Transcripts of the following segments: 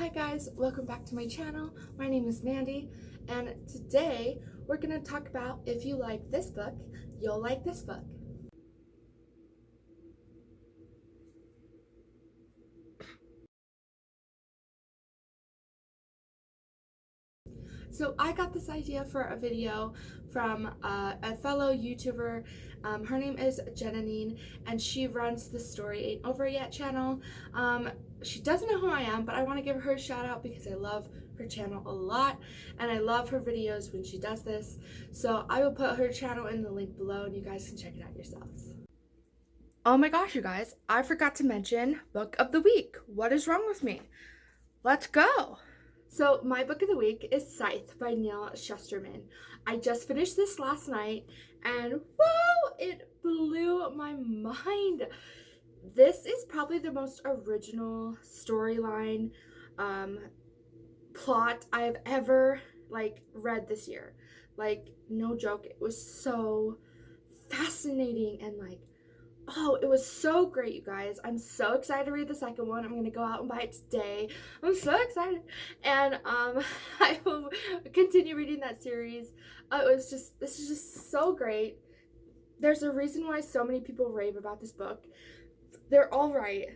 Hi guys, welcome back to my channel. My name is Mandy, and today we're going to talk about if you like this book, you'll like this book. So I got this idea for a video from a fellow YouTuber. Her name is Janine, and she runs the Story Ain't Over Yet channel. She doesn't know who I am, but I want to give her a shout out because I love her channel a lot, and I love her videos when she does this. So I will put her channel in the link below, and you guys can check it out yourselves. Oh my gosh, you guys, I forgot to mention Book of the Week. What is wrong with me? Let's go! So my book of the week is Scythe by Neil Shusterman. I just finished this last night, and whoa, it blew my mind. This is probably the most original storyline plot I've ever read this year. No joke, it was so fascinating and oh, it was so great, you guys. I'm so excited to read the second one. I'm gonna go out and buy it today. I'm so excited. And I will continue reading that series. This is just so great. There's a reason why so many people rave about this book. They're all right.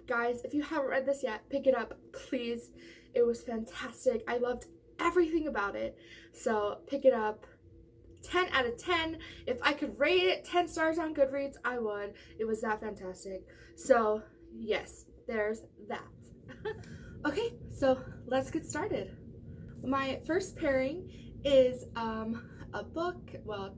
Guys, if you haven't read this yet, pick it up, please. It was fantastic. I loved everything about it. So pick it up. 10 out of 10. If I could rate it 10 stars on Goodreads, I would. It was that fantastic. So yes, there's that. Okay, so let's get started. My first pairing is a book, well,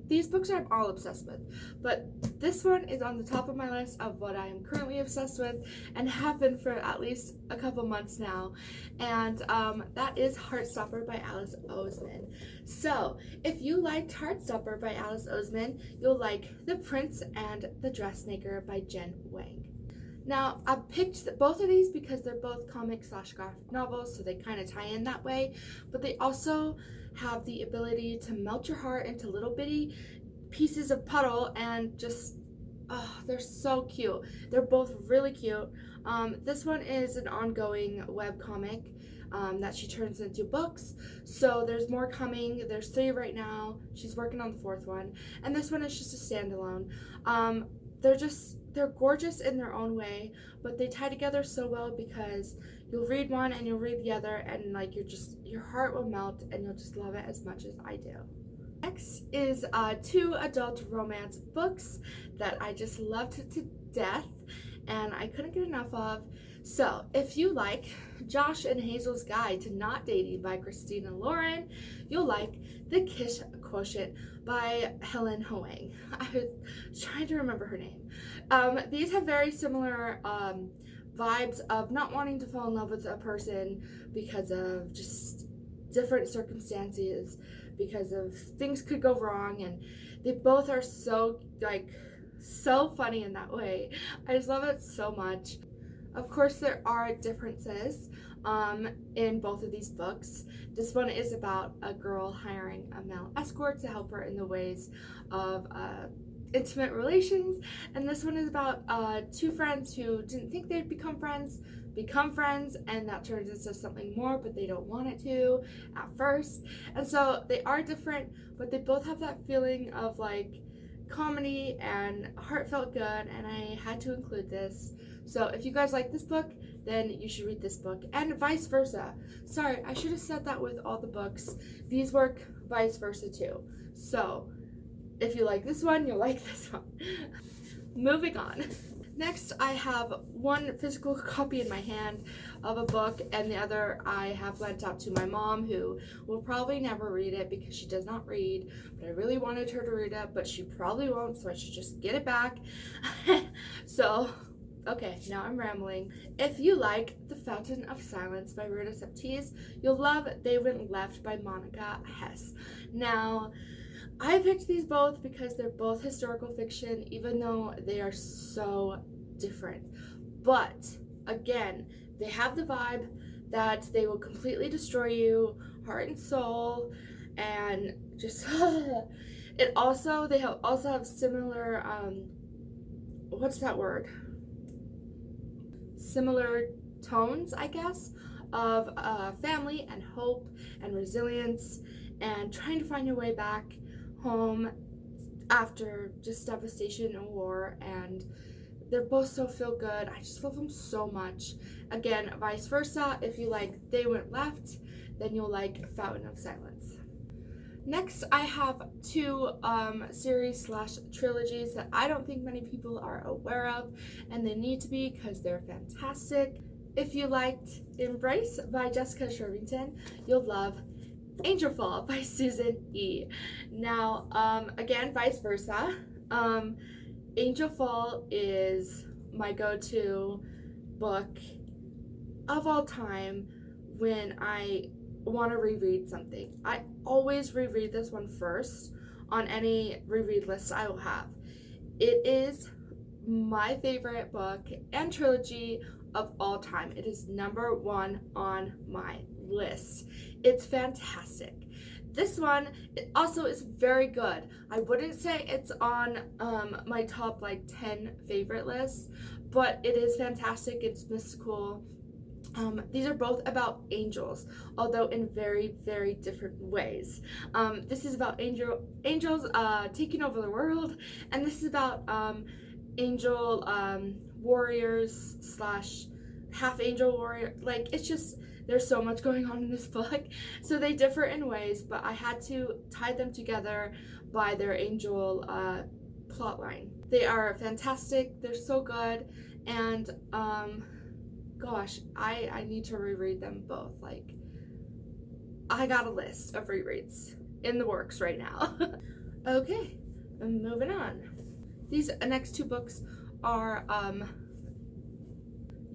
these books I'm all obsessed with, but this one is on the top of my list of what I am currently obsessed with and have been for at least a couple months now, and that is Heartstopper by Alice Oseman. So if you liked Heartstopper by Alice Oseman, you'll like The Prince and the Dressmaker by Jen Wang. Now, I picked both of these because they're both comic/graphic novels, so they kind of tie in that way, but they also have the ability to melt your heart into little bitty pieces of puddle and just, oh, they're so cute. They're both really cute. This one is an ongoing webcomic that she turns into books, so there's more coming. There's 3 right now. She's working on the 4th one, and this one is just a standalone. They're gorgeous in their own way, but they tie together so well because you'll read one and you'll read the other, and your heart will melt and you'll just love it as much as I do. Next is 2 adult romance books that I just loved to death and I couldn't get enough of. So if you like Josh and Hazel's Guide to Not Dating by Christina Lauren, you'll like The Kish Quotient by Helen Hoang. I was trying to remember her name. These have very similar vibes of not wanting to fall in love with a person because of just different circumstances, because of things could go wrong, and they both are so funny in that way. I just love it so much. Of course, there are differences in both of these books. This one is about a girl hiring a male escort to help her in the ways of intimate relations, and this one is about 2 friends who didn't think they'd become friends, and that turns into something more, but they don't want it to at first. And so they are different, but they both have that feeling of comedy and heartfelt good, and I had to include this. So if you guys like this book, then you should read this book, and vice versa. Sorry, I should have said that with all the books. These work vice versa too. So if you like this one, you'll like this one. Moving on. Next, I have one physical copy in my hand of a book, and the other I have lent out to my mom, who will probably never read it because she does not read, but I really wanted her to read it, but she probably won't, so I should just get it back. So, okay, now I'm rambling. If you like The Fountain of Silence by Rita Septys, you'll love They Went Left by Monica Hess. Now, I picked these both because they're both historical fiction, even though they are so different. But again, they have the vibe that they will completely destroy you, heart and soul, and just they also have similar what's that word? Similar tones, I guess, of family and hope and resilience and trying to find your way back home after just devastation and war, and they're both so feel good. I just love them so much. Again, vice versa. If you like They Went Left, then you'll like Fountain of Silence. Next, I have two series / trilogies that I don't think many people are aware of, and they need to be because they're fantastic. If you liked Embrace by Jessica Shervington, you'll love Angel Fall by Susan E. Now, again, vice versa. Angel Fall is my go-to book of all time when I want to reread something. I always reread this one first on any reread list I will have. It is my favorite book and trilogy of all time. It is number one on my list. It's fantastic. This one also is very good. I wouldn't say it's on my top 10 favorite list, but it is fantastic. It's mystical. These are both about angels, although in very, very different ways. This is about angels taking over the world, and this is about angel warriors / half angel warrior. It's just, there's so much going on in this book. So they differ in ways, but I had to tie them together by their angel plotline. They are fantastic. They're so good, and gosh, I need to reread them both. I got a list of rereads in the works right now. Okay, moving on. These next two books are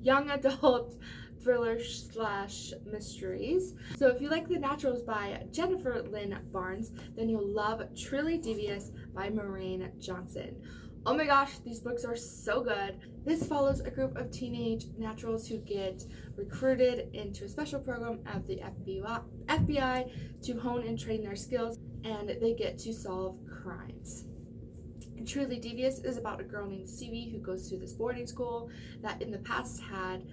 young adult thriller / mysteries. So if you like The Naturals by Jennifer Lynn Barnes, then you'll love Truly Devious by Maureen Johnson. Oh my gosh, these books are so good. This follows a group of teenage naturals who get recruited into a special program of the FBI to hone and train their skills, and they get to solve crimes. And Truly Devious is about a girl named Stevie who goes to this boarding school that in the past had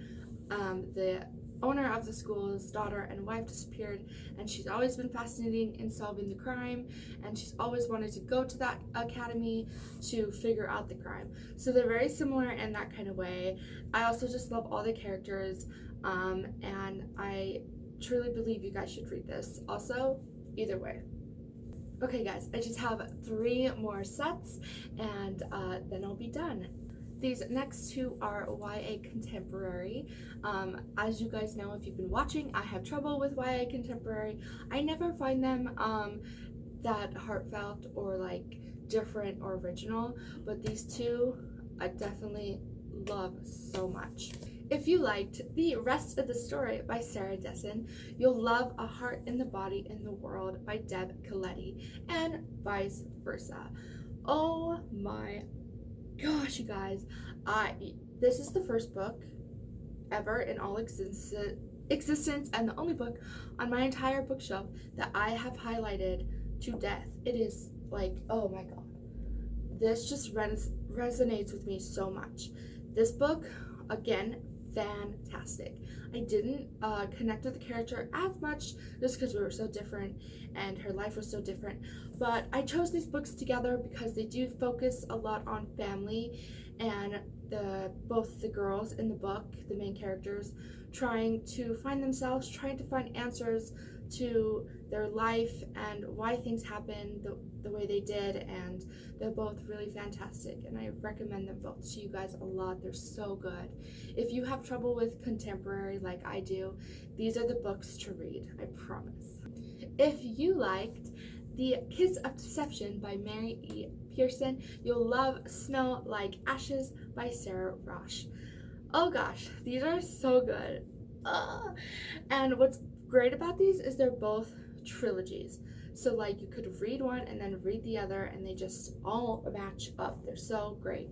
the owner of the school's daughter and wife disappeared, and she's always been fascinated in solving the crime, and she's always wanted to go to that academy to figure out the crime. So they're very similar in that kind of way. I also just love all the characters, and I truly believe you guys should read this. Also, either way. Okay guys, I just have 3 more sets, and then I'll be done. These next two are YA contemporary. As you guys know, if you've been watching, I have trouble with YA contemporary. I never find them that heartfelt or different or original, but these two I definitely love so much. If you liked The Rest of the Story by Sarah Dessen, you'll love A Heart in the Body in the World by Deb Coletti, and vice versa. Oh my gosh, you guys, this is the first book ever in all existence and the only book on my entire bookshelf that I have highlighted to death. It is oh my god, this just resonates with me so much. This book, again, fantastic. I didn't connect with the character as much just because we were so different and her life was so different, but I chose these books together because they do focus a lot on family and both the girls in the book, the main characters, trying to find themselves, trying to find answers to their life and why things happened the way they did, and they're both really fantastic, and I recommend them both to you guys a lot. They're so good. If you have trouble with contemporary like I do, these are the books to read, I promise. If you liked The Kiss of Deception by Mary E. Pearson, you'll love Smell Like Ashes by Sarah Rosh. Oh gosh, these are so good. And what's great about these is they're both trilogies. So you could read one and then read the other, and they just all match up. They're so great.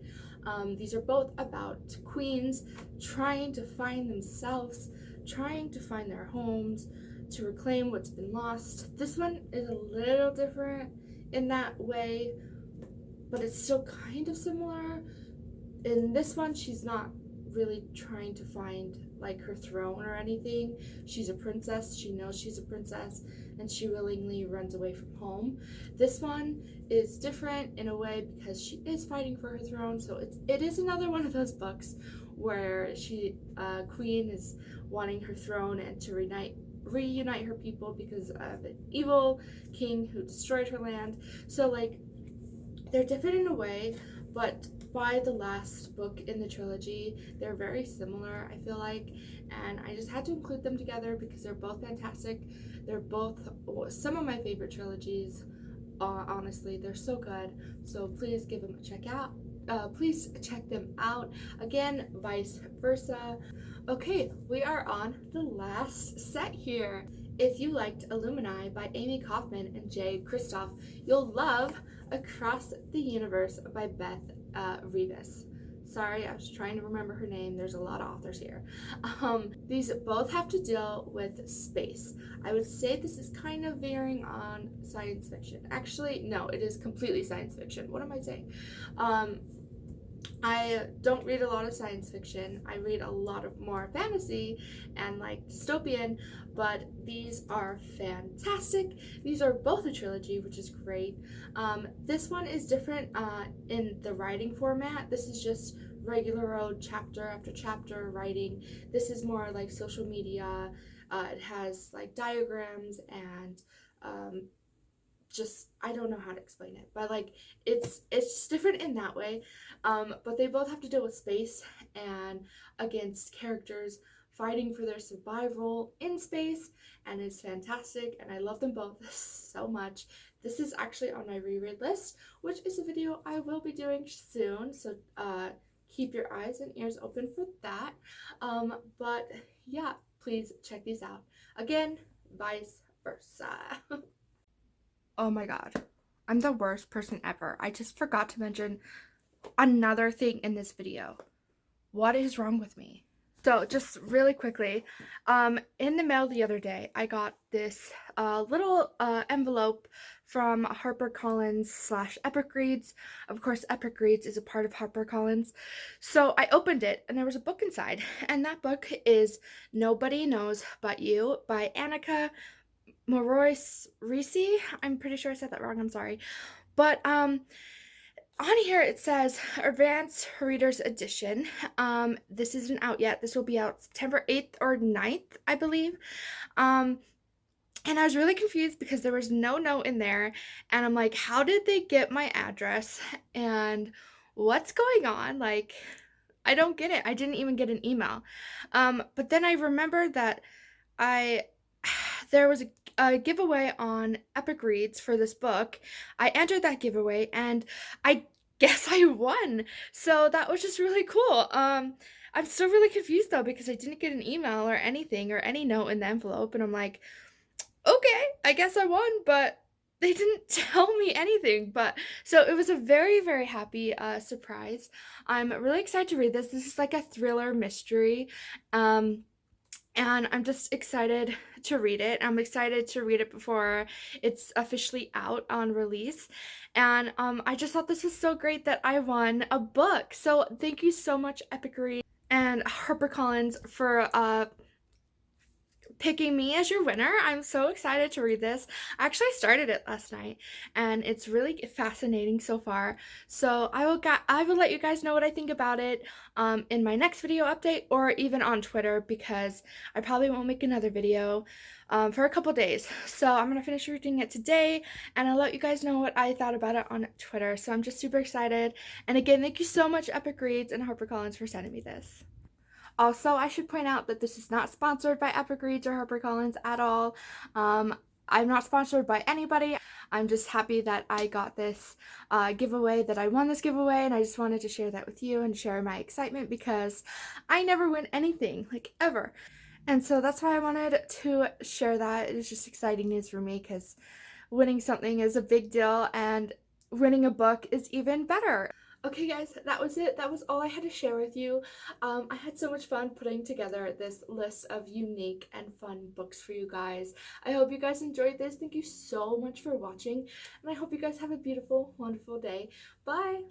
These are both about queens trying to find themselves, trying to find their homes, to reclaim what's been lost. This one is a little different in that way, but it's still kind of similar. In this one, she's not really trying to find like her throne or anything. She's a princess, she knows she's a princess, and she willingly runs away from home. This one is different in a way because she is fighting for her throne, so it is another one of those books where queen is wanting her throne and to reunite her people because of an evil king who destroyed her land. So like they're different in a way, but by the last book in the trilogy, they're very similar, I feel like, and I just had to include them together because they're both fantastic. They're both some of my favorite trilogies. Honestly, they're so good. So please give them a check out. Please check them out. Again, vice versa. Okay, we are on the last set here. If you liked Illumini by Amy Kaufman and Jay Kristoff, you'll love Across the Universe by Beth Rivas. Sorry, I was trying to remember her name. There's a lot of authors here. These both have to deal with space. I would say this is kind of veering on science fiction. Actually, no, it is completely science fiction. What am I saying? I don't read a lot of science fiction. I read a lot of more fantasy and like dystopian, but these are fantastic. These are both a trilogy, which is great. This one is different in the writing format. This is just regular old chapter after chapter writing. This is more like social media. It has like diagrams and just, I don't know how to explain it, but like it's different in that way. But they both have to deal with space and against characters fighting for their survival in space, and it's fantastic, and I love them both so much. This is actually on my reread list, which is a video I will be doing soon, so keep your eyes and ears open for that. But yeah, please check these out. Again, vice versa. Oh my god, I'm the worst person ever. I just forgot to mention another thing in this video. What is wrong with me? So just really quickly, in the mail the other day, I got this little envelope from HarperCollins / Epic Reads. Of course, Epic Reads is a part of HarperCollins. So I opened it and there was a book inside, and that book is Nobody Knows But You by Annika Morois Risi. I'm pretty sure I said that wrong, I'm sorry. But on here it says Advanced Readers Edition. This isn't out yet. This will be out September 8th or 9th, I believe. And I was really confused because there was no note in there, and I'm like, how did they get my address and what's going on? Like, I don't get it. I didn't even get an email. But then I remembered that there was a giveaway on Epic Reads for this book. I entered that giveaway and I guess I won. So that was just really cool. I'm still really confused though because I didn't get an email or anything or any note in the envelope, and I'm like, okay, I guess I won, but they didn't tell me anything. But so it was a very, very happy surprise. I'm really excited to read this. This is like a thriller mystery. And I'm just excited to read it. I'm excited to read it before it's officially out on release. And I just thought this was so great that I won a book. So thank you so much, Epic Reads and HarperCollins, for picking me as your winner. I'm so excited to read this. I actually started it last night and it's really fascinating so far. So I will let you guys know what I think about it in my next video update, or even on Twitter, because I probably won't make another video for a couple days. So I'm gonna finish reading it today and I'll let you guys know what I thought about it on Twitter. So I'm just super excited. And again, thank you so much, Epic Reads and HarperCollins, for sending me this. Also, I should point out that this is not sponsored by Epic Reads or HarperCollins at all. I'm not sponsored by anybody. I'm just happy that I got this giveaway, that I won this giveaway, and I just wanted to share that with you and share my excitement because I never win anything, like ever. And so that's why I wanted to share that. It is just exciting news for me because winning something is a big deal, and winning a book is even better. Okay guys, that was it. That was all I had to share with you. I had so much fun putting together this list of unique and fun books for you guys. I hope you guys enjoyed this. Thank you so much for watching, and I hope you guys have a beautiful, wonderful day. Bye!